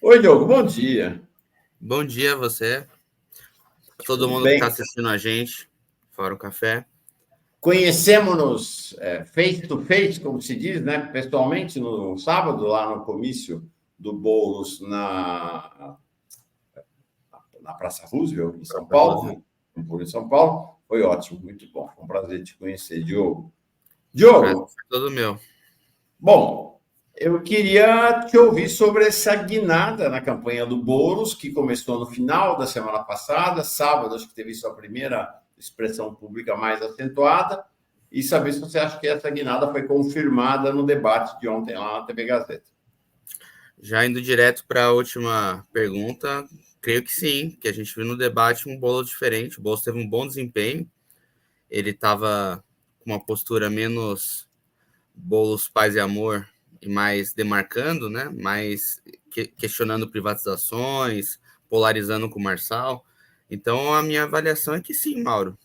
Oi, Diogo, bom dia. Bom dia a você, a todo Tudo mundo que está bem? assistindo a gente, fora o café. Conhecemos-nos face to face, como se diz, né? Pessoalmente, no sábado, lá no comício do Boulos na Praça Roosevelt, em São Praça Paulo, Roosevelt. né? No Polo em São Paulo. Foi ótimo, muito bom. Foi um prazer te conhecer, Diogo. Prazer Diogo, foi todo meu. bom, eu queria te ouvir sobre essa guinada na campanha do Boulos, que começou no final da semana passada, sábado, acho que teve sua primeira expressão pública mais acentuada, e saber se você acha que essa guinada foi confirmada no debate de ontem lá na TV Gazeta. Já indo direto para a última pergunta, creio que sim, que a gente viu no debate um bolo diferente. O Bolo teve um bom desempenho, ele estava com uma postura menos bolos, paz e amor, e mais demarcando, né? Mais questionando privatizações, polarizando com o Marçal. Então, a minha avaliação é que sim, Mauro.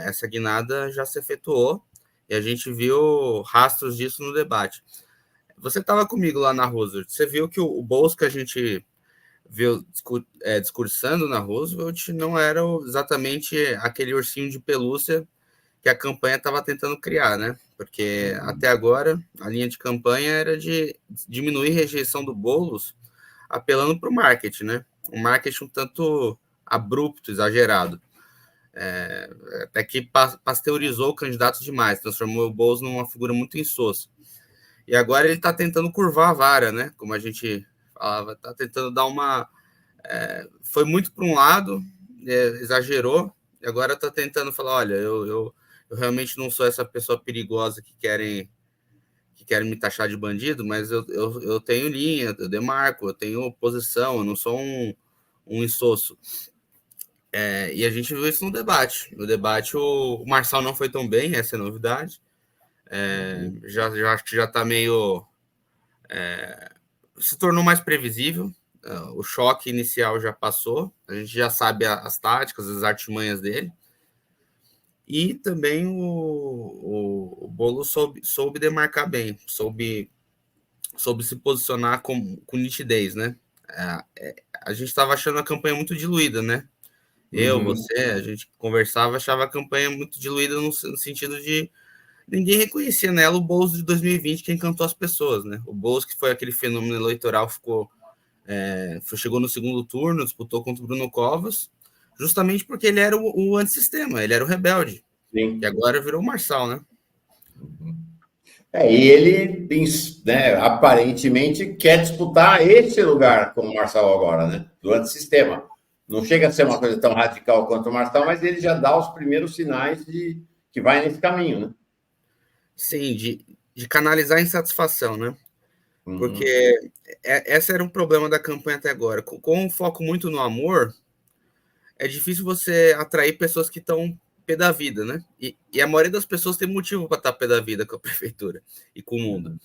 Essa guinada já se efetuou e a gente viu rastros disso no debate. Você estava comigo lá na Roosevelt. Você viu que o Boulos que a gente viu discursando na Roosevelt não era exatamente aquele ursinho de pelúcia que a campanha estava tentando criar, né? Porque até agora a linha de campanha era de diminuir a rejeição do Boulos, apelando para o marketing, né? Um marketing um tanto abrupto, exagerado. Até que pasteurizou o candidato demais, transformou o Boulos numa figura muito insossa. E agora ele está tentando curvar a vara, né? Como a gente falava, está tentando dar uma. Foi muito para um lado, exagerou, e agora está tentando falar: olha, eu realmente não sou essa pessoa perigosa que querem me taxar de bandido, mas eu tenho linha, eu demarco, eu tenho posição, eu não sou um insosso. E a gente viu isso no debate. No debate, o Marçal não foi tão bem, essa é a novidade. Já acho que já está meio. Se tornou mais previsível. O choque inicial já passou, a gente já sabe as táticas, as artimanhas dele. E também o Bolo soube demarcar bem, soube se posicionar com nitidez, né? A gente estava achando a campanha muito diluída, né? Uhum. Você, a gente conversava, achava a campanha muito diluída no sentido de ninguém reconhecia nela o Boulos de 2020 que encantou as pessoas, né? O Boulos, que foi aquele fenômeno eleitoral, chegou no segundo turno, disputou contra o Bruno Covas, justamente porque ele era o antissistema, ele era o rebelde, que Sim. agora virou o Marçal, né? E ele, né, aparentemente, quer disputar esse lugar com o Marçal agora, né? Do antissistema. Não chega a ser uma coisa tão radical quanto o Marçal, mas ele já dá os primeiros sinais de que vai nesse caminho, né? Sim, de canalizar a insatisfação, né? Porque Uhum. esse era um problema da campanha até agora. Com um foco muito no amor, é difícil você atrair pessoas que estão pé da vida, né? E a maioria das pessoas tem motivo para estar pé da vida com a prefeitura e com o mundo.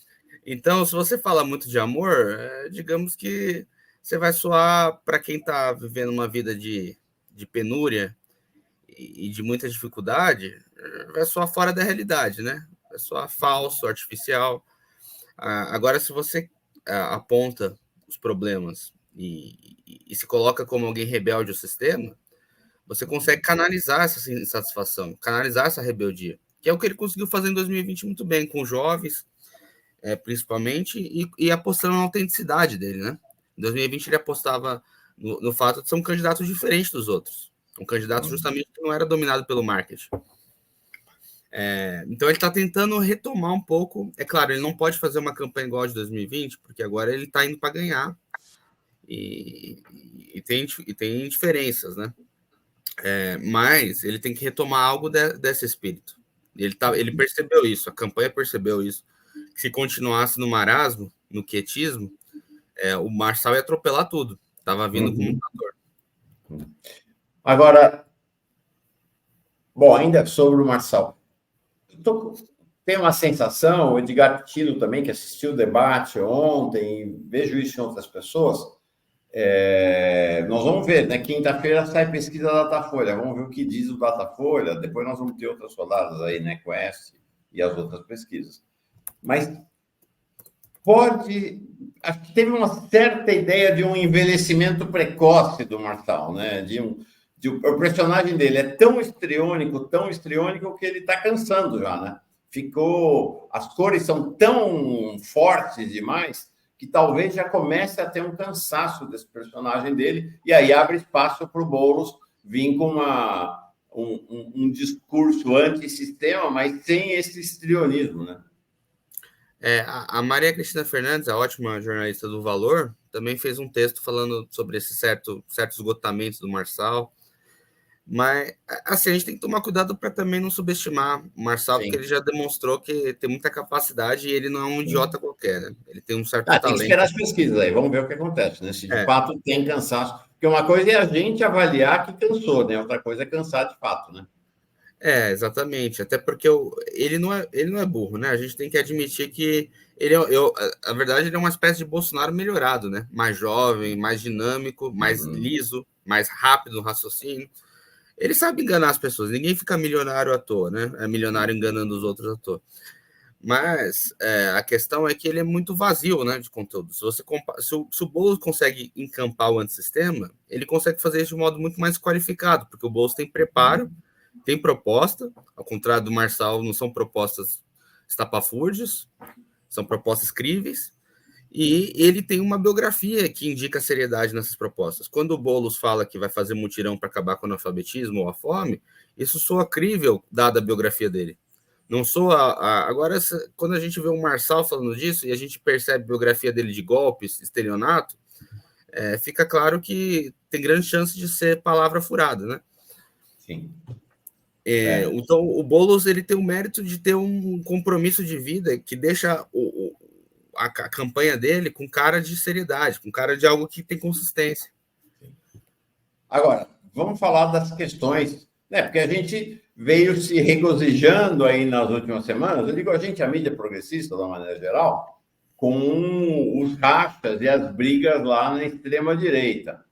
Então, se você fala muito de amor, digamos que você vai soar para quem está vivendo uma vida de penúria e de muita dificuldade, vai soar fora da realidade, né? Vai soar falso, artificial. Agora, se você aponta os problemas e se coloca como alguém rebelde ao sistema, você consegue canalizar essa insatisfação, canalizar essa rebeldia, que é o que ele conseguiu fazer em 2020 muito bem, com jovens, principalmente, e apostando na autenticidade dele, né? Em 2020 ele apostava no fato de ser um candidato diferente dos outros, um candidato justamente que não era dominado pelo marketing. Então ele está tentando retomar um pouco. É claro, ele não pode fazer uma campanha igual a de 2020, porque agora ele está indo para ganhar e tem diferenças, né? Mas ele tem que retomar algo desse espírito. Ele percebeu isso, a campanha percebeu isso. Que se continuasse no marasmo, no quietismo, o Marçal ia atropelar tudo. Estava vindo como um Uhum. trator. Agora, bom, ainda sobre o Marçal. Tenho uma sensação, o Edgar Tino também, que assistiu o debate ontem, vejo isso em outras pessoas. Nós vamos ver, né? Quinta-feira sai pesquisa da Datafolha, vamos ver o que diz o Datafolha, depois nós vamos ter outras rodadas aí, né? Quest e as outras pesquisas. Mas pode. acho que teve uma certa ideia de um envelhecimento precoce do Marçal, né? O personagem dele é tão histriônico que ele está cansando já, né? As cores são tão fortes demais que talvez já comece a ter um cansaço desse personagem dele, e aí abre espaço para o Boulos vir com um discurso antissistema, mas sem esse histrionismo, né? A Maria Cristina Fernandes, a ótima jornalista do Valor, também fez um texto falando sobre esse certo esgotamento do Marçal. Mas, assim, a gente tem que tomar cuidado para também não subestimar o Marçal, porque ele já demonstrou que tem muita capacidade e ele não é um idiota qualquer, né? Ele tem um certo tem talento. que esperar as pesquisas aí, vamos ver o que acontece, né? Se de fato tem cansaço. Porque uma coisa é a gente avaliar que cansou, né? Outra coisa é cansar de fato, né? Exatamente. Até porque ele não é burro, né? A gente tem que admitir que a verdade, ele é uma espécie de Bolsonaro melhorado, né? Mais jovem, mais dinâmico, mais liso, mais rápido no raciocínio. Ele sabe enganar as pessoas. Ninguém fica milionário à toa, né? É milionário enganando os outros à toa. Mas a questão é que ele é muito vazio, né, de conteúdo. Se o Boulos consegue encampar o antissistema, ele consegue fazer isso de um modo muito mais qualificado, porque o Boulos tem preparo, tem proposta, ao contrário do Marçal, não são propostas estapafúrdias, são propostas críveis, e ele tem uma biografia que indica seriedade nessas propostas. Quando o Boulos fala que vai fazer mutirão para acabar com o analfabetismo ou a fome, isso soa crível, dada a biografia dele. Não sou agora, quando a gente vê o Marçal falando disso e a gente percebe a biografia dele de golpes, estelionato, fica claro que tem grande chance de ser palavra furada, né? Sim. Então, o Boulos, ele tem o mérito de ter um compromisso de vida que deixa a campanha dele com cara de seriedade, com cara de algo que tem consistência. Agora, vamos falar das questões, né? Porque a gente veio se regozijando aí nas últimas semanas, eu digo a gente, a mídia progressista, de uma maneira geral, com os rachas e as brigas lá na extrema-direita.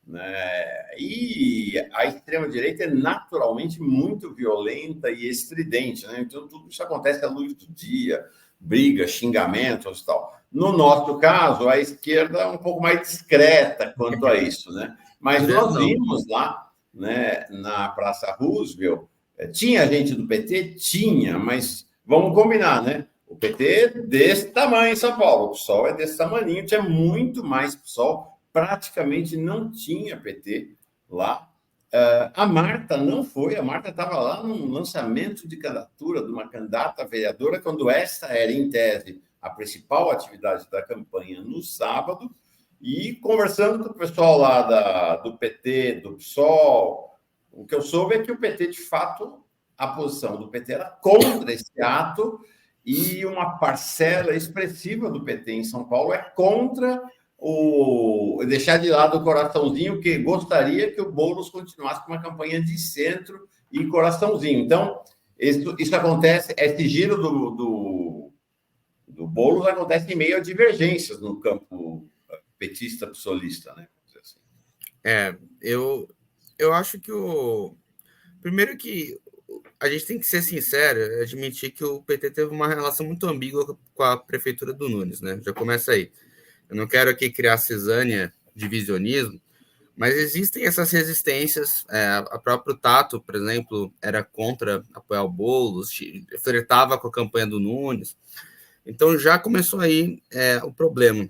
Né? E a extrema-direita é naturalmente muito violenta e estridente, né? Então, tudo isso acontece à luz do dia, brigas, xingamentos e tal. No nosso caso, a esquerda é um pouco mais discreta quanto a isso, né? Mas nós vimos lá, né, na Praça Roosevelt, tinha gente do PT? Tinha, mas vamos combinar, né? O PT é desse tamanho em São Paulo, o PSOL é desse tamanho, tinha muito mais PSOL, praticamente não tinha PT lá. A Marta não foi, a Marta estava lá num lançamento de candidatura de uma candidata a vereadora, quando essa era, em tese, a principal atividade da campanha no sábado, e conversando com o pessoal lá do PT, do PSOL, o que eu soube é que o PT, de fato, a posição do PT era contra esse ato, e uma parcela expressiva do PT em São Paulo é contra deixar de lado o coraçãozinho, que gostaria que o Boulos continuasse com uma campanha de centro e coraçãozinho. Então, isso acontece, esse giro do Boulos acontece em meio a divergências no campo petista-psolista, né? Assim. Eu acho que primeiro que a gente tem que ser sincero, admitir que o PT teve uma relação muito ambígua com a prefeitura do Nunes, né? Já começa aí. Eu não quero aqui criar cisânia, divisionismo, mas existem essas resistências. A próprio Tato, por exemplo, era contra apoiar o Boulos, flertava com a campanha do Nunes. Então já começou aí o problema.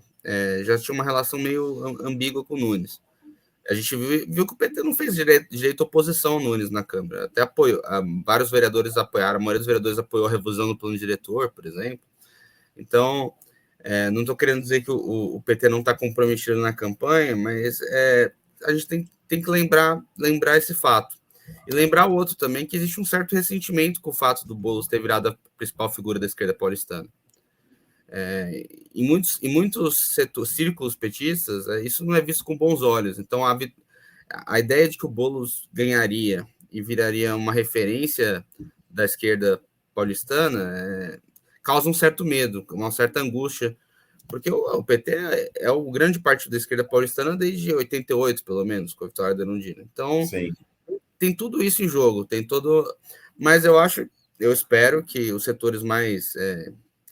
Já tinha uma relação meio ambígua com o Nunes. A gente viu que o PT não fez direito oposição ao Nunes na Câmara. Até apoio. Vários vereadores apoiaram, a maioria dos vereadores apoiou a revisão do plano diretor, por exemplo. Então, não estou querendo dizer que o PT não está comprometido na campanha, mas a gente tem que lembrar esse fato. E lembrar o outro também, que existe um certo ressentimento com o fato do Boulos ter virado a principal figura da esquerda paulistana. Em muitos círculos petistas, isso não é visto com bons olhos. Então, a ideia de que o Boulos ganharia e viraria uma referência da esquerda paulistana causa um certo medo, uma certa angústia, porque o PT é o grande partido da esquerda paulistana desde 88, pelo menos, com a vitória da Erundina. Então, sim, tem tudo isso em jogo, mas eu espero que os setores mais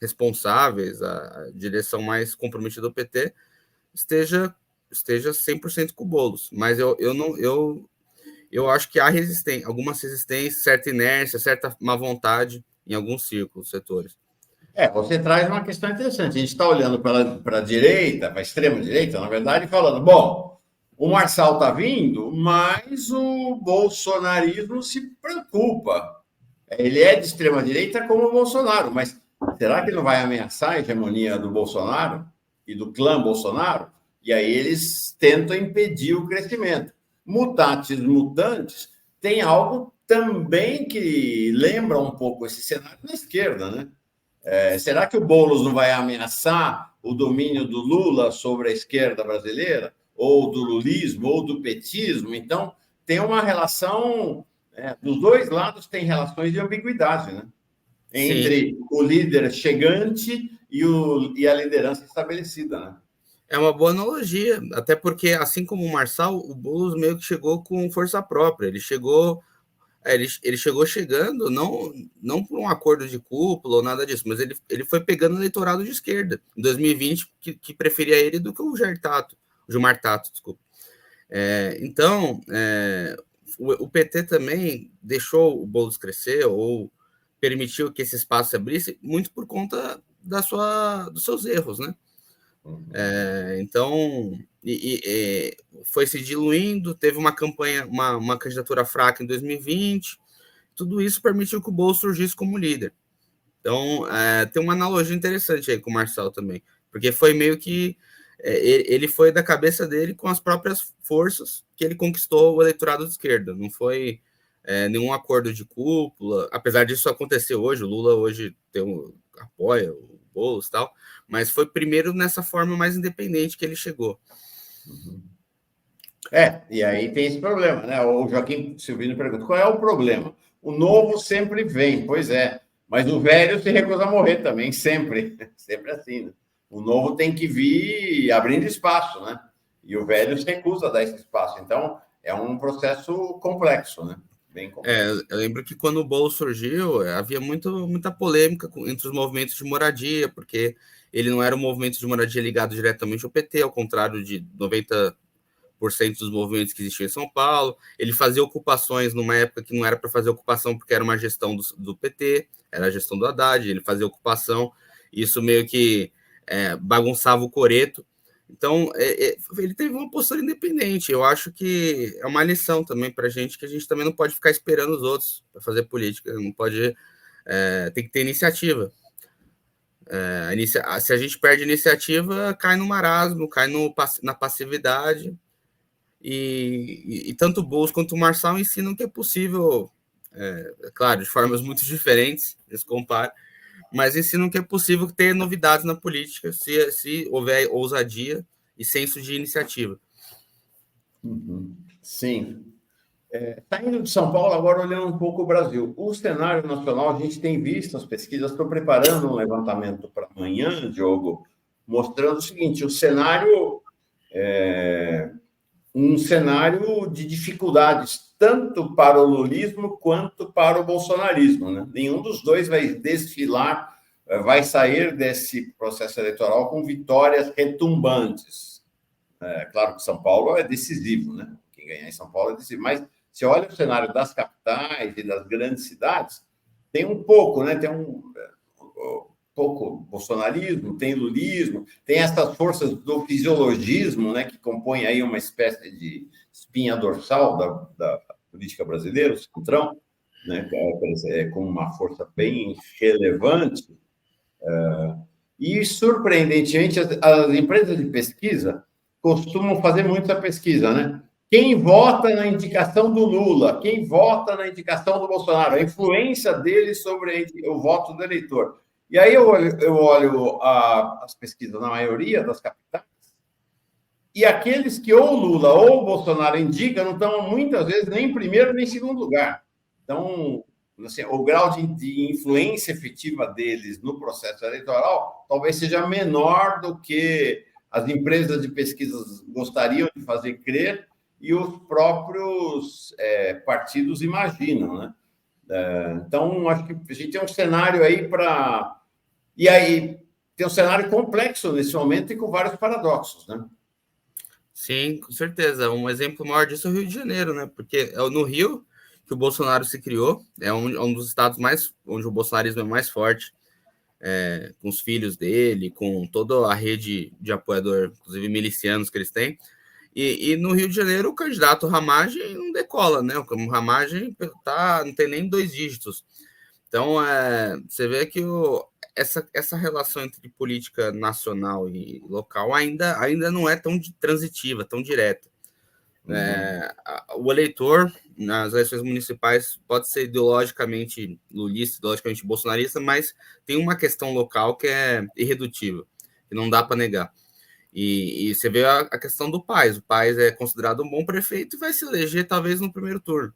responsáveis, a direção mais comprometida do PT, esteja 100% com o Boulos. Mas eu acho que há algumas resistências, certa inércia, certa má vontade em alguns círculos, setores. Você traz uma questão interessante. A gente está olhando para a direita, para a extrema-direita, na verdade, falando, bom, o Marçal está vindo, mas o bolsonarismo se preocupa. Ele é de extrema-direita como o Bolsonaro, mas será que ele não vai ameaçar a hegemonia do Bolsonaro e do clã Bolsonaro? E aí eles tentam impedir o crescimento. Mutatis mutantes, tem algo também que lembra um pouco esse cenário na esquerda, né? Será que o Boulos não vai ameaçar o domínio do Lula sobre a esquerda brasileira? Ou do lulismo, ou do petismo? Então, tem uma relação... dos dois lados tem relações de ambiguidade, né? Entre Sim. o líder chegante e a liderança estabelecida, né? É uma boa analogia, até porque, assim como o Marçal, o Boulos meio que chegou com força própria. Ele chegou chegando, não por um acordo de cúpula ou nada disso, mas ele foi pegando o eleitorado de esquerda, em 2020, que preferia ele do que o Gilmar Tato, desculpa. Então, o PT também deixou o Boulos crescer, ou permitiu que esse espaço se abrisse, muito por conta dos seus erros, né? Então, foi se diluindo, teve uma campanha, uma candidatura fraca em 2020, tudo isso permitiu que o Boulos surgisse como líder. Então, tem uma analogia interessante aí com o Marçal também, porque foi meio que ele foi da cabeça dele com as próprias forças que ele conquistou o eleitorado de esquerda, não foi nenhum acordo de cúpula, apesar disso acontecer hoje, o Lula hoje apoia o Boulos e tal, mas foi primeiro nessa forma mais independente que ele chegou. E aí tem esse problema, né? O Joaquim Silvino pergunta, qual é o problema? O novo sempre vem, pois é, mas o velho se recusa a morrer também, sempre assim, né? O novo tem que vir abrindo espaço, né? E o velho se recusa a dar esse espaço, então é um processo complexo, né? Bem complexo. Eu lembro que quando o Boulos surgiu, havia muita polêmica entre os movimentos de moradia, porque ele não era um movimento de moradia ligado diretamente ao PT, ao contrário de 90% dos movimentos que existiam em São Paulo. Ele fazia ocupações numa época que não era para fazer ocupação, porque era uma gestão do PT, era a gestão do Haddad, ele fazia ocupação, isso meio que bagunçava o coreto. Então, ele teve uma postura independente. Eu acho que é uma lição também para a gente, que a gente também não pode ficar esperando os outros para fazer política, não pode... tem que ter iniciativa. Se a gente perde iniciativa, cai no marasmo, cai na passividade, e tanto o Boulos quanto o Marçal ensinam que é possível, claro, de formas muito diferentes, eles comparam, mas ensinam que é possível ter novidades na política se houver ousadia e senso de iniciativa. Sim. Saindo de São Paulo, agora olhando um pouco o Brasil. O cenário nacional, a gente tem visto as pesquisas, estou preparando um levantamento para amanhã, Diogo, mostrando o seguinte, o cenário um cenário de dificuldades, tanto para o lulismo quanto para o bolsonarismo, né? Nenhum dos dois vai desfilar, vai sair desse processo eleitoral com vitórias retumbantes. Claro que São Paulo é decisivo, né? Quem ganhar em São Paulo é decisivo, mas se olha o cenário das capitais e das grandes cidades, tem um pouco, né? Tem um pouco bolsonarismo, tem lulismo, tem essas forças do fisiologismo, né, que compõem aí uma espécie de espinha dorsal da política brasileira, o Centrão, né, com uma força bem relevante. E, surpreendentemente, as empresas de pesquisa costumam fazer muita pesquisa, né? Quem vota na indicação do Lula, quem vota na indicação do Bolsonaro, a influência dele sobre o voto do eleitor. E aí eu olho as pesquisas na maioria das capitais, e aqueles que ou Lula ou Bolsonaro indicam não estão, muitas vezes, nem em primeiro nem em segundo lugar. Então, assim, o grau de influência efetiva deles no processo eleitoral talvez seja menor do que as empresas de pesquisas gostariam de fazer crer e os próprios partidos imaginam, né? Então, acho que a gente tem um cenário aí para E aí tem um cenário complexo nesse momento e com vários paradoxos, né? Sim, com certeza. Um exemplo maior disso é o Rio de Janeiro, né? Porque é no Rio que o Bolsonaro se criou, é um dos estados mais onde o bolsonarismo é mais forte, com os filhos dele, com toda a rede de apoiador, inclusive milicianos que eles têm. E no Rio de Janeiro, o candidato Ramagem não decola, né? O Ramagem não tem nem 2 dígitos. Então, você vê que essa relação entre política nacional e local ainda não é tão transitiva, tão direta. O eleitor, nas eleições municipais, pode ser ideologicamente lulista, ideologicamente bolsonarista, mas tem uma questão local que é irredutível, que não dá para negar. E você vê a questão do Paes. O Paes é considerado um bom prefeito e vai se eleger talvez no primeiro turno.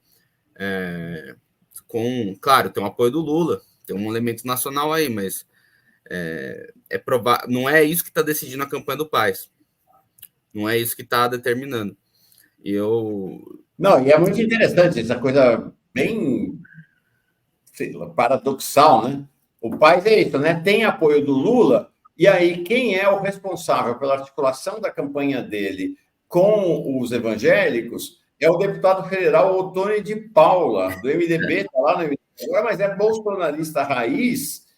Claro, tem o apoio do Lula, tem um elemento nacional aí, mas não é isso que está decidindo a campanha do Paes. Não é isso que está determinando. Não, e é muito interessante essa coisa bem, sei lá, paradoxal, né? O Paes é isso, né? Tem apoio do Lula, e aí quem é o responsável pela articulação da campanha dele com os evangélicos é o deputado federal Ottoni de Paula, do MDB, está lá no MDB, mas é bolsonarista raiz,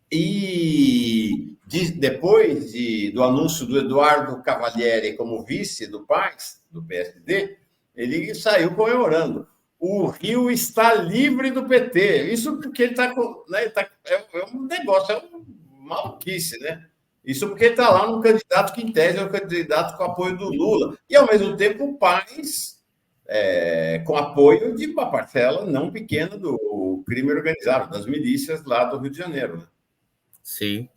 e depois do anúncio do Eduardo Cavalieri como vice do Paes, do PSD, ele saiu comemorando. O Rio está livre do PT. Isso porque ele está. Né, é um negócio, é uma maluquice, né? Isso porque ele está lá num candidato que, em tese, é um candidato com apoio do Lula. E, ao mesmo tempo, o Paes com apoio de uma parcela não pequena do crime organizado, das milícias lá do Rio de Janeiro. Né? Sim.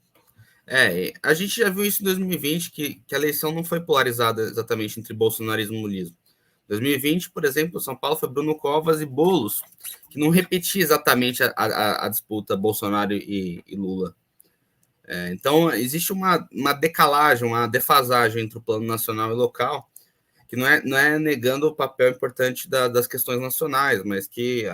A gente já viu isso em 2020, que a eleição não foi polarizada exatamente entre bolsonarismo e lulismo. Em 2020, por exemplo, São Paulo foi Bruno Covas e Boulos, que não repetia exatamente a disputa Bolsonaro e Lula. Então, existe uma decalagem, uma defasagem entre o plano nacional e local, que não é negando o papel importante das questões nacionais, mas que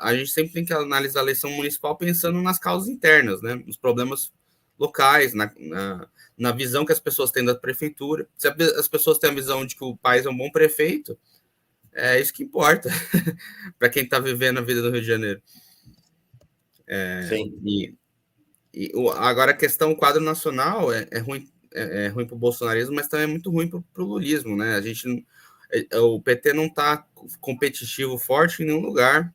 a gente sempre tem que analisar a eleição municipal pensando nas causas internas, né? Nos problemas locais, na visão que as pessoas têm da prefeitura. Se as pessoas têm a visão de que o Paes é um bom prefeito, é isso que importa para quem está vivendo a vida do Rio de Janeiro. Sim. Agora, a questão, o quadro nacional é ruim para o bolsonarismo, mas também é muito ruim para o lulismo, né? O PT não está competitivo forte em nenhum lugar.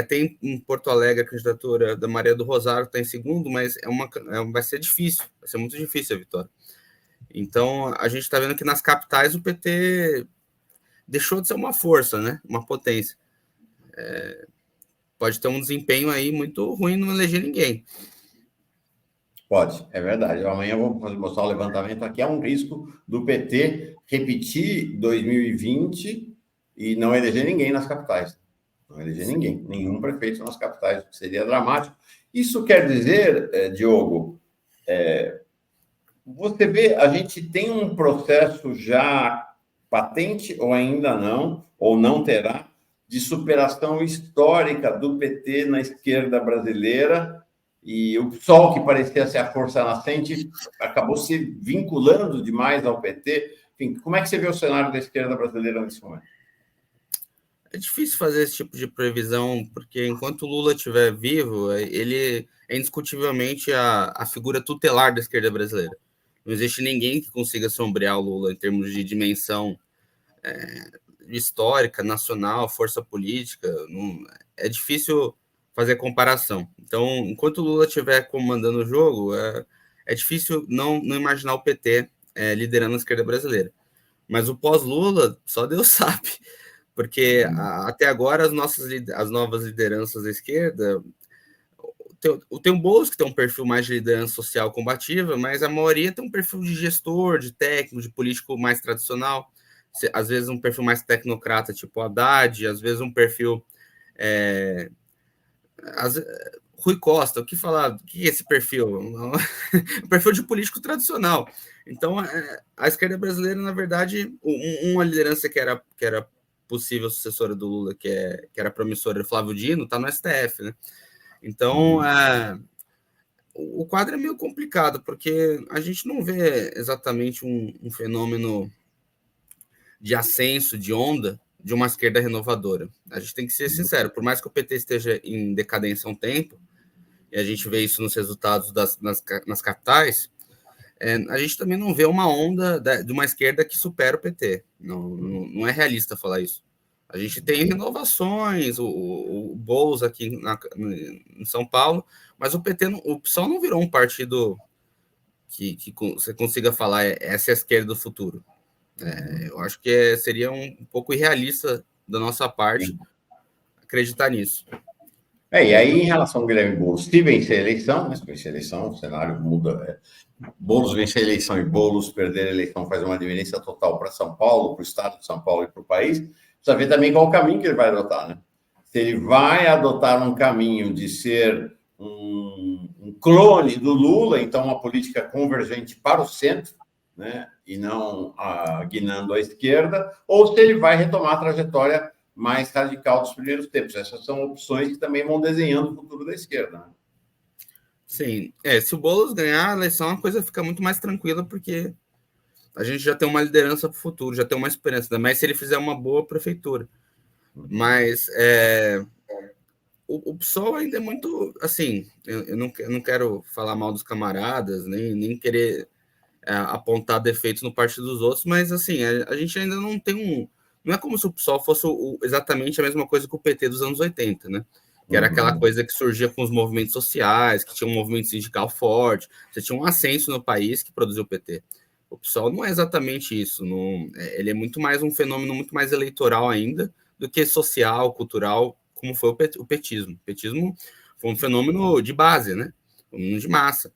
Tem em Porto Alegre a candidatura da Maria do Rosário, que está em segundo, mas vai ser difícil, vai ser muito difícil a vitória. Então, a gente está vendo que nas capitais o PT deixou de ser uma força, né? Uma potência. Pode ter um desempenho aí muito ruim, não eleger ninguém. Pode, é verdade. Amanhã eu vou mostrar o levantamento aqui. Há um risco do PT repetir 2020 e não eleger ninguém nas capitais. Não eleger ninguém, nenhum prefeito nas capitais, seria dramático. Isso quer dizer, Diogo, você vê, a gente tem um processo já patente, ou ainda não, ou não terá, de superação histórica do PT na esquerda brasileira, e o PSOL, que parecia ser a força nascente, acabou se vinculando demais ao PT. Enfim, como é que você vê o cenário da esquerda brasileira nesse momento? É difícil fazer esse tipo de previsão, porque enquanto o Lula estiver vivo, ele é indiscutivelmente a figura tutelar da esquerda brasileira. Não existe ninguém que consiga sombrear o Lula em termos de dimensão histórica, nacional, força política. É difícil fazer comparação. Então, enquanto o Lula estiver comandando o jogo, é difícil não imaginar o PT liderando a esquerda brasileira. Mas o pós-Lula, só Deus sabe. Porque até agora as novas lideranças da esquerda tem o Boulos, que tem um perfil mais de liderança social combativa, mas a maioria tem um perfil de gestor, de técnico, de político mais tradicional, às vezes um perfil mais tecnocrata, tipo Haddad, às vezes um perfil Rui Costa, o que falar? O que é esse perfil? Um perfil de político tradicional. Então, a esquerda brasileira, na verdade, uma liderança que era possível sucessora do Lula, que era promissora, Flávio Dino, está no STF, né? Então, o quadro é meio complicado, porque a gente não vê exatamente um fenômeno de ascenso, de onda, de uma esquerda renovadora. A gente tem que ser sincero, por mais que o PT esteja em decadência há um tempo, e a gente vê isso nos resultados nas capitais, a gente também não vê uma onda de uma esquerda que supera o PT. Não é realista falar isso. A gente tem renovações, o Boulos aqui em São Paulo, mas o PT, o PSOL não virou um partido que você consiga falar essa é a esquerda do futuro. Eu acho que seria um pouco irrealista da nossa parte acreditar nisso. E aí, em relação ao Guilherme Boulos, se vencer a eleição, né? Se vencer a eleição, o cenário muda. Boulos vencer a eleição e Boulos perder a eleição faz uma diferença total para São Paulo, para o estado de São Paulo e para o país. Precisa ver também qual o caminho que ele vai adotar, né? Se ele vai adotar um caminho de ser um clone do Lula, então uma política convergente para o centro, né? E não guinando à esquerda, ou se ele vai retomar a trajetória mais radical dos primeiros tempos. Essas são opções que também vão desenhando o futuro da esquerda. Né? Sim, se o Boulos ganhar a eleição, a coisa fica muito mais tranquila, porque a gente já tem uma liderança para o futuro, já tem uma esperança, ainda mais se ele fizer uma boa prefeitura. Mas o PSOL ainda é muito, assim, eu não quero falar mal dos camaradas, nem querer apontar defeitos no partido dos outros, mas, assim, a gente ainda não tem não é como se o PSOL fosse exatamente a mesma coisa que o PT dos anos 80, né? Que era aquela coisa que surgia com os movimentos sociais, que tinha um movimento sindical forte, você tinha um ascenso no país que produziu o PT. O PSOL não é exatamente isso, ele é muito mais um fenômeno muito mais eleitoral ainda do que social, cultural, como foi o petismo. O petismo foi um fenômeno de base, né? Um fenômeno de massa.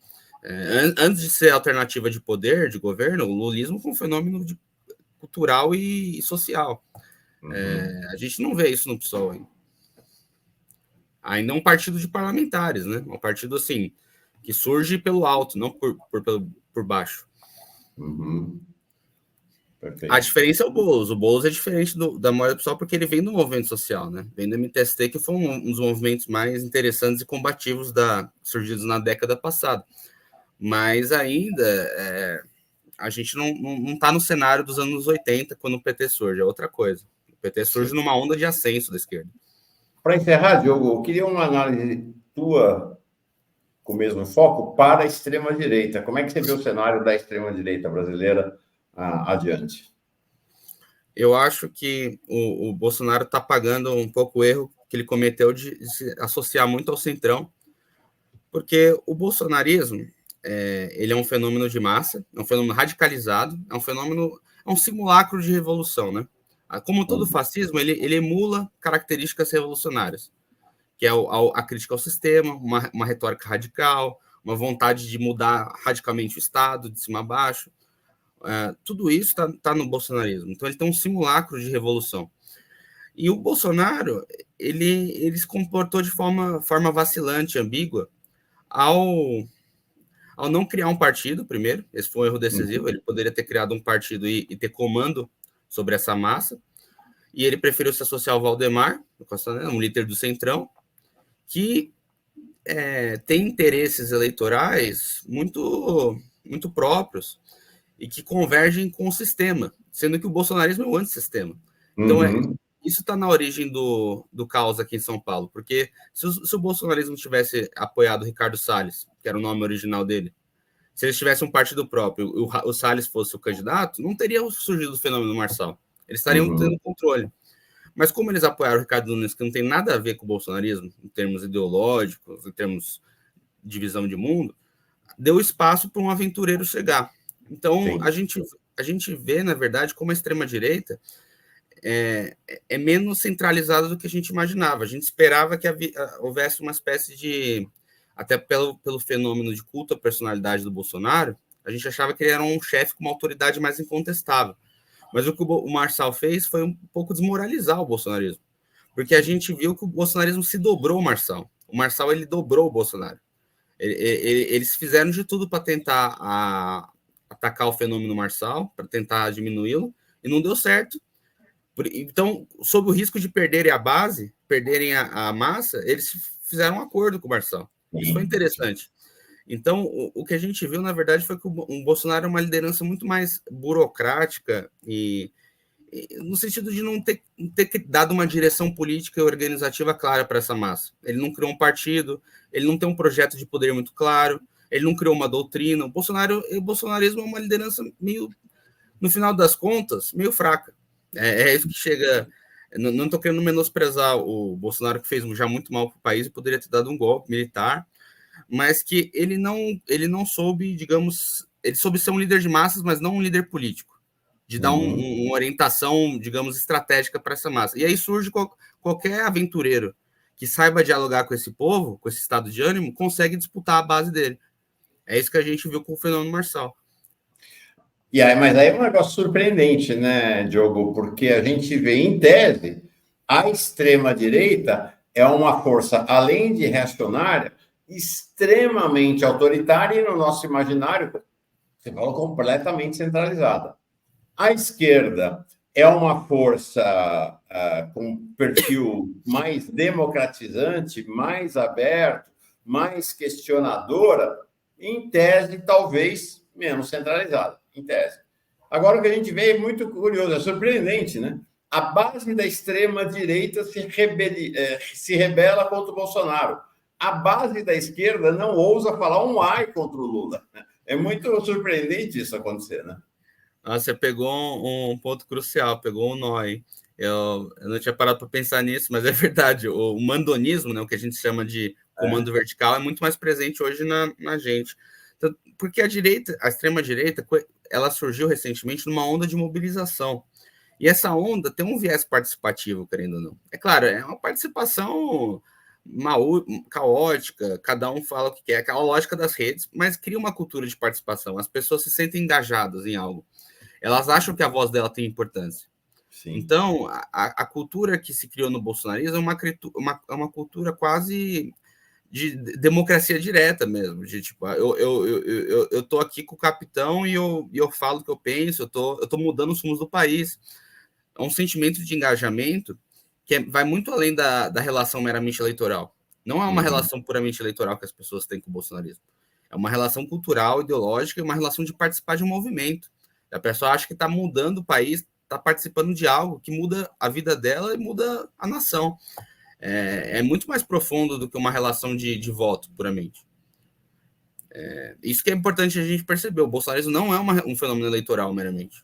Antes de ser alternativa de poder, de governo, o lulismo foi um fenômeno cultural e social. A gente não vê isso no PSOL ainda. Ainda é um partido de parlamentares, né? Um partido, assim, que surge pelo alto, não por baixo. A diferença é o Boulos. O Boulos é diferente da maioria do PSOL porque ele vem do movimento social, né? Vem do MTST, que foi um dos movimentos mais interessantes e combativos surgidos na década passada. Mas ainda a gente não está no cenário dos anos 80, quando o PT surge, é outra coisa. O PT surge numa onda de ascenso da esquerda. Para encerrar, Diogo, eu queria uma análise tua com o mesmo foco para a extrema-direita. Como é que você vê o cenário da extrema-direita brasileira adiante? Eu acho que o Bolsonaro está pagando um pouco o erro que ele cometeu de se associar muito ao centrão, porque o bolsonarismo ele é um fenômeno de massa, é um fenômeno radicalizado, é um simulacro de revolução, né? Como todo fascismo, ele emula características revolucionárias, que é a crítica ao sistema, uma retórica radical, uma vontade de mudar radicalmente o Estado, de cima a baixo. Tudo isso está no bolsonarismo. Então, ele tem um simulacro de revolução. E o Bolsonaro, ele se comportou de forma vacilante, ambígua, ao não criar um partido, primeiro. Esse foi um erro decisivo. Ele poderia ter criado um partido e ter comando sobre essa massa. E ele preferiu se associar ao Valdemar, um líder do Centrão, que tem interesses eleitorais muito, muito próprios e que convergem com o sistema, sendo que o bolsonarismo é o antissistema. Então, isso está na origem do caos aqui em São Paulo, porque se o bolsonarismo tivesse apoiado o Ricardo Salles, que era o nome original dele, se eles tivessem um partido próprio e o Salles fosse o candidato, não teria surgido o fenômeno Marçal. Eles estariam tendo controle. Mas como eles apoiaram o Ricardo Nunes, que não tem nada a ver com o bolsonarismo, em termos ideológicos, em termos de visão de mundo, deu espaço para um aventureiro chegar. Então, a gente vê, na verdade, como a extrema-direita é menos centralizada do que a gente imaginava. A gente esperava que houvesse uma espécie de... Até pelo fenômeno de culto à personalidade do Bolsonaro, a gente achava que ele era um chefe com uma autoridade mais incontestável. Mas o que o Marçal fez foi um pouco desmoralizar o bolsonarismo. Porque a gente viu que o bolsonarismo se dobrou ao Marçal. O Marçal, ele dobrou o Bolsonaro. Eles fizeram de tudo para tentar atacar o fenômeno Marçal, para tentar diminuí-lo, e não deu certo. Então, sob o risco de perderem a base, perderem a massa, eles fizeram um acordo com o Marçal. Isso foi interessante. Então, o que a gente viu, na verdade, foi que o Bolsonaro é uma liderança muito mais burocrática e no sentido de não ter dado uma direção política e organizativa clara para essa massa. Ele não criou um partido, ele não tem um projeto de poder muito claro, ele não criou uma doutrina. O bolsonarismo é uma liderança meio, no final das contas, meio fraca. É isso que chega. Não estou querendo menosprezar o Bolsonaro, que fez já muito mal para o país e poderia ter dado um golpe militar, mas que ele não soube, digamos, ele soube ser um líder de massas, mas não um líder político, de dar uma orientação, digamos, estratégica para essa massa. E aí surge qualquer aventureiro que saiba dialogar com esse povo, com esse estado de ânimo, consegue disputar a base dele. É isso que a gente viu com o fenômeno Marçal. E aí, mas aí é um negócio surpreendente, né, Diogo? Porque a gente vê, em tese, a extrema-direita é uma força, além de reacionária, extremamente autoritária e, no nosso imaginário, você fala, completamente centralizada. A esquerda é uma força com perfil mais democratizante, mais aberto, mais questionadora, em tese, talvez menos centralizada, em tese. Agora, o que a gente vê é muito curioso, é surpreendente, né? A base da extrema-direita se rebela contra o Bolsonaro. A base da esquerda não ousa falar um ai contra o Lula. É muito surpreendente isso acontecer, né? Você pegou um ponto crucial, pegou um nó, hein? Eu não tinha parado para pensar nisso, mas é verdade. O mandonismo, né, o que a gente chama de comando vertical, é muito mais presente hoje na gente. Então, porque a extrema-direita, ela surgiu recentemente numa onda de mobilização. E essa onda tem um viés participativo, querendo ou não. É claro, é uma participação caótica, cada um fala o que quer, aquela lógica das redes, mas cria uma cultura de participação. As pessoas se sentem engajadas em algo. Elas acham que a voz dela tem importância. Sim. Então, a cultura que se criou no bolsonarismo é uma cultura quase de democracia direta mesmo, de tipo, eu tô aqui com o capitão e eu falo o que eu penso, eu tô mudando os rumos do país. É um sentimento de engajamento que vai muito além da relação meramente eleitoral. Não é uma relação puramente eleitoral que as pessoas têm com o bolsonarismo. É uma relação cultural, ideológica e uma relação de participar de um movimento. A pessoa acha que está mudando o país, está participando de algo que muda a vida dela e muda a nação. É muito mais profundo do que uma relação de voto, puramente. Isso que é importante a gente perceber. O bolsonarismo não é um fenômeno eleitoral, meramente.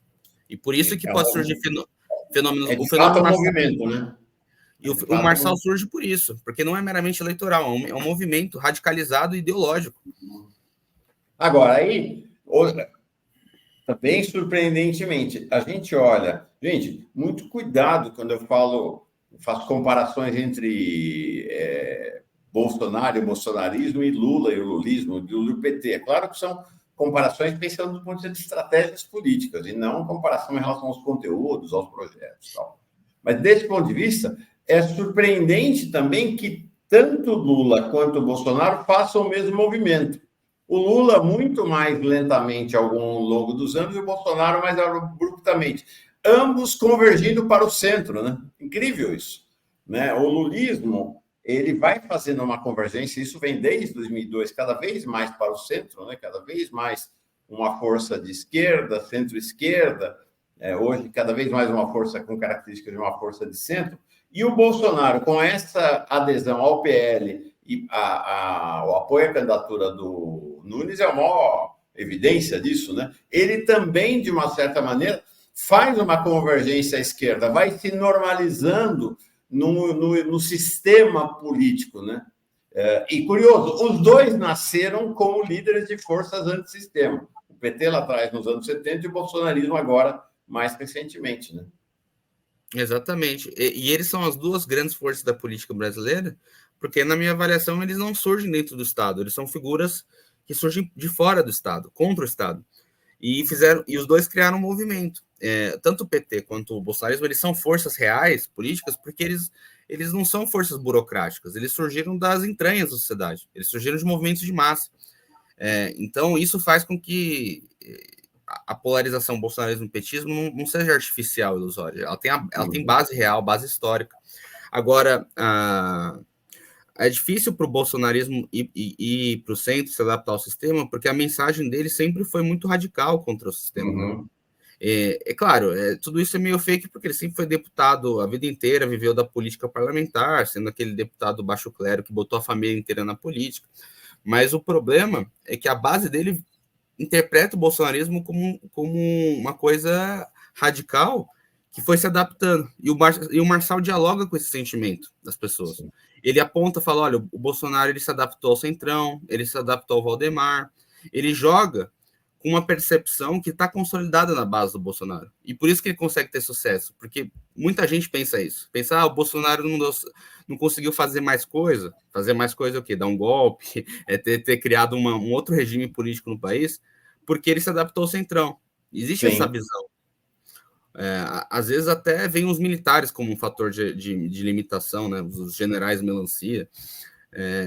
E por isso que pode surgir fenômenos... É de fato um movimento, né? E o Marçal surge por isso, porque não é meramente eleitoral, é um movimento radicalizado e ideológico. Agora, aí... Bem surpreendentemente, a gente olha... Gente, muito cuidado quando eu faço comparações entre Bolsonaro e o bolsonarismo e Lula e o lulismo, Lula e o PT. É claro que são comparações pensando do ponto de vista de estratégias políticas e não comparação em relação aos conteúdos, aos projetos. Tal. Mas, desse ponto de vista, é surpreendente também que tanto Lula quanto o Bolsonaro façam o mesmo movimento. O Lula muito mais lentamente ao longo dos anos e o Bolsonaro mais abruptamente. Ambos convergindo para o centro, né? Incrível isso. Né? O lulismo, ele vai fazendo uma convergência, isso vem desde 2002, cada vez mais para o centro, né? Cada vez mais uma força de esquerda, centro-esquerda, hoje cada vez mais uma força com características de uma força de centro. E o Bolsonaro, com essa adesão ao PL e o apoio à candidatura do Nunes é a maior evidência disso, né? Ele também, de uma certa maneira, faz uma convergência à esquerda, vai se normalizando no sistema político, né? E curioso, os dois nasceram como líderes de forças antissistema. O PT lá atrás, nos anos 70, e o bolsonarismo agora, mais recentemente, né? Exatamente. E eles são as duas grandes forças da política brasileira, porque, na minha avaliação, eles não surgem dentro do Estado, eles são figuras que surgem de fora do Estado, contra o Estado. E os dois criaram um movimento. Tanto o PT quanto o bolsonarismo, eles são forças reais, políticas, porque eles não são forças burocráticas, eles surgiram das entranhas da sociedade, eles surgiram de movimentos de massa. Então, isso faz com que a polarização bolsonarismo-petismo não seja artificial, ilusória. Ela tem base real, base histórica. Agora, é difícil para o bolsonarismo ir para o centro, se adaptar ao sistema, porque a mensagem dele sempre foi muito radical contra o sistema. Uhum. Claro, tudo isso é meio fake, porque ele sempre foi deputado a vida inteira, viveu da política parlamentar, sendo aquele deputado baixo clero que botou a família inteira na política. Mas o problema é que a base dele interpreta o bolsonarismo como uma coisa radical que foi se adaptando. E o Marçal dialoga com esse sentimento das pessoas. Sim. Ele aponta, fala, olha, o Bolsonaro ele se adaptou ao Centrão, ele se adaptou ao Valdemar, ele joga com uma percepção que está consolidada na base do Bolsonaro. E por isso que ele consegue ter sucesso, porque muita gente pensa isso. Pensa, o Bolsonaro não conseguiu fazer mais coisa. Fazer mais coisa é o quê? Dar um golpe, ter criado um outro regime político no país, porque ele se adaptou ao Centrão. Existe Sim. essa visão. Às vezes até vem os militares como um fator de limitação, né? Os generais melancia.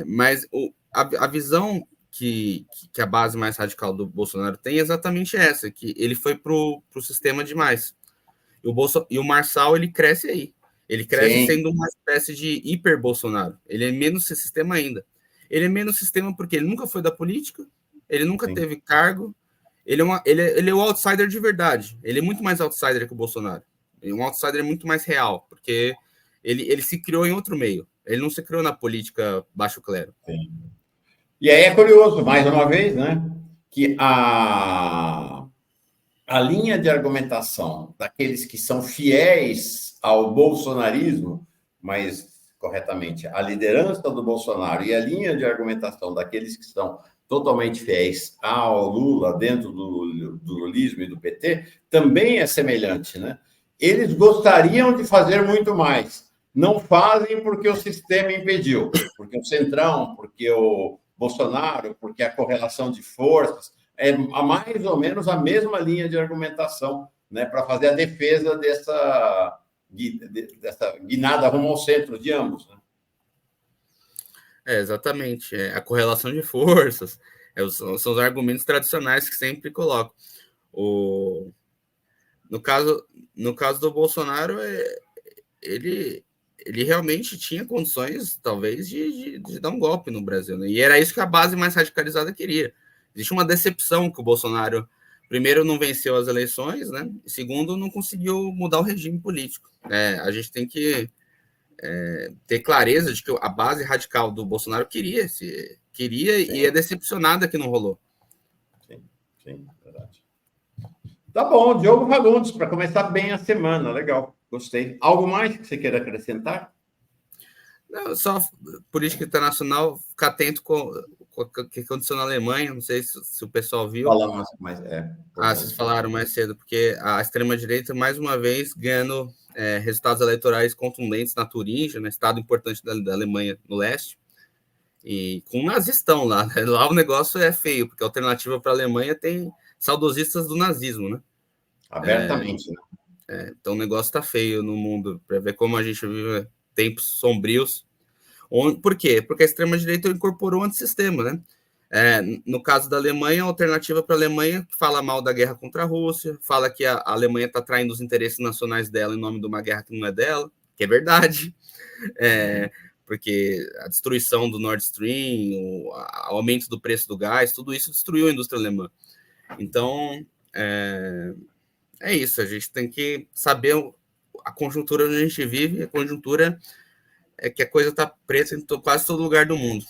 Mas a visão que a base mais radical do Bolsonaro tem é exatamente essa, que ele foi para o sistema demais. E o Marçal, ele cresce aí. Ele cresce Sim. sendo uma espécie de hiper-Bolsonaro. Ele é menos sistema ainda. Ele é menos sistema porque ele nunca foi da política, ele nunca Sim. teve cargo, ele é o outsider de verdade. Ele é muito mais outsider que o Bolsonaro. Ele é um outsider muito mais real, porque ele se criou em outro meio. Ele não se criou na política baixo clero. Sim. E aí é curioso, mais uma vez, né, que a linha de argumentação daqueles que são fiéis ao bolsonarismo, mas corretamente, a liderança do Bolsonaro e a linha de argumentação daqueles que são totalmente fiéis ao Lula dentro do lulismo e do PT também é semelhante, né? Eles gostariam de fazer muito mais, não fazem porque o sistema impediu, porque o Centrão, porque o Bolsonaro, porque a correlação de forças é mais ou menos a mesma linha de argumentação, né, para fazer a defesa dessa guinada rumo ao centro de ambos. Né? Exatamente. A correlação de forças são os argumentos tradicionais que sempre colocam. No caso do Bolsonaro, ele realmente tinha condições, talvez, de dar um golpe no Brasil. Né? E era isso que a base mais radicalizada queria. Existe uma decepção que o Bolsonaro, primeiro, não venceu as eleições, né? E segundo, não conseguiu mudar o regime político. A gente tem que ter clareza de que a base radical do Bolsonaro queria e é decepcionada que não rolou. Sim, verdade. Tá bom, Diogo Fagundes, para começar bem a semana, legal. Gostei. Algo mais que você queira acrescentar? Não, só política internacional, ficar atento com o que aconteceu na Alemanha. Não sei se o pessoal viu. Falamos, mas vocês falaram mais cedo, porque a extrema-direita, mais uma vez, ganhando resultados eleitorais contundentes na Turingia, né, estado importante da Alemanha no leste, e com um nazistão lá. Né? Lá o negócio é feio, porque a alternativa para a Alemanha tem saudosistas do nazismo, né? Abertamente, né? Então o negócio está feio no mundo, para ver como a gente vive tempos sombrios. Por quê? Porque a extrema-direita incorporou um antissistema, né? No caso da Alemanha, a alternativa para a Alemanha fala mal da guerra contra a Rússia, fala que a Alemanha está traindo os interesses nacionais dela em nome de uma guerra que não é dela, que é verdade, porque a destruição do Nord Stream, o aumento do preço do gás, tudo isso destruiu a indústria alemã. Então, é isso, a gente tem que saber a conjuntura onde a gente vive, a conjuntura é que a coisa está preta em quase todo lugar do mundo,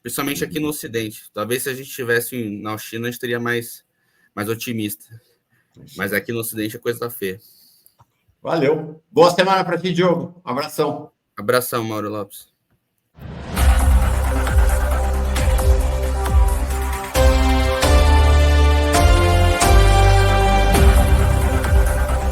principalmente aqui no Ocidente. Talvez se a gente estivesse na China, a gente estaria mais otimista. Mas aqui no Ocidente a coisa está feia. Valeu. Boa semana para ti, Diogo. Abração. Abração, Mauro Lopes.